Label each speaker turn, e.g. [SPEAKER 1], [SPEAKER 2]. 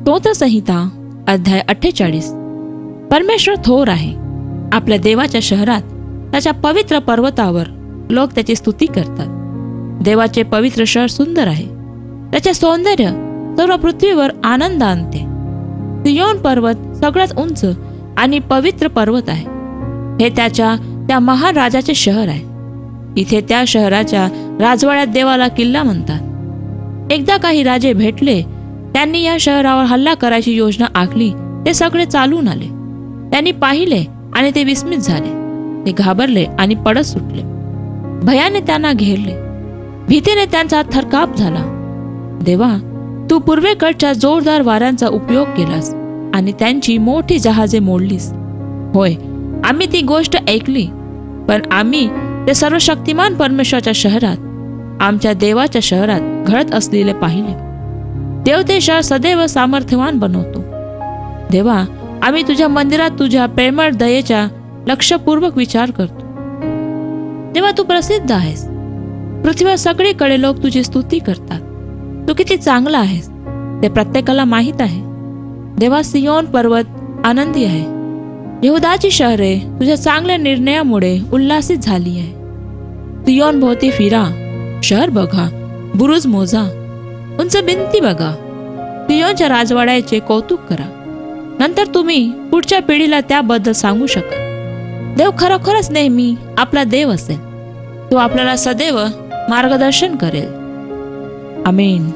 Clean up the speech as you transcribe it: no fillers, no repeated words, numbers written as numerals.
[SPEAKER 1] स्तोत्रसंहिता अध्याय 48. परमेश्वर थोर आहे. आपल्या देवाच्या शहरात त्याच्या पवित्र पर्वतावर लोक त्याची स्तुती करतात. देवाचे पवित्र शहर सुंदर आहे. त्याचे सौंदर्य सर्व पृथ्वीवर आनंद आणते. सियोन पर्वत सगळ्यात उंच आणि पवित्र पर्वत आहे. हे त्या महान राजाचे शहर आहे. इथे त्या शहराच्या राजवाड्यात देवाला किल्ला म्हणतात. एकदा काही राजे भेटले. त्यांनी या शहरावर हल्ला करायची योजना आखली. ते सगळे चालून आले. त्यांनी पाहिले आणि ते विस्मित झाले. ते घाबरले आणि पळत सुटले. भयाने त्यांना घेरले. भीतीने त्यांचा थरकाप झाला. देवा, तू पूर्वेकडच्या जोरदार वाऱ्यांचा उपयोग केलास आणि त्यांची मोठी जहाजे मोडलीस. होय, आम्ही ती गोष्ट ऐकली, पण आम्ही ते सर्वशक्तिमान परमेश्वराच्या शहरात, आमच्या देवाच्या शहरात घडत असलेले पाहिले. देव ते शहर सदैव सामर्थ्यवान बनवतो. देवा, आम्ही तुझ्या मंदिरात तुझ्या प्रेमळ दयेचा लक्षपूर्वक विचार करतो. देवा, तू प्रसिद्ध आहेस. पृथ्वीवर सगळीकडे लोक तुझी स्तुती करतात. तू किती चांगला आहेस ते प्रत्येकाला माहीत आहे. देवा, सियोन पर्वत आनंदी आहे. यहुदाची शहरे तुझ्या चांगल्या निर्णयामुळे उल्हासित झाली आहे. सियोन भोवती फिरा, शहर बघा, बुरुज मोजा, उंच भिंती बघा. सियोनच्या राजवाड्याचे कौतुक करा. नंतर तुम्ही पुढच्या पिढीला त्याबद्दल सांगू शकाल. देव खरोखरच नेहमी आपला देव असेल. तो आपल्याला सदैव मार्गदर्शन करेल. आमेन.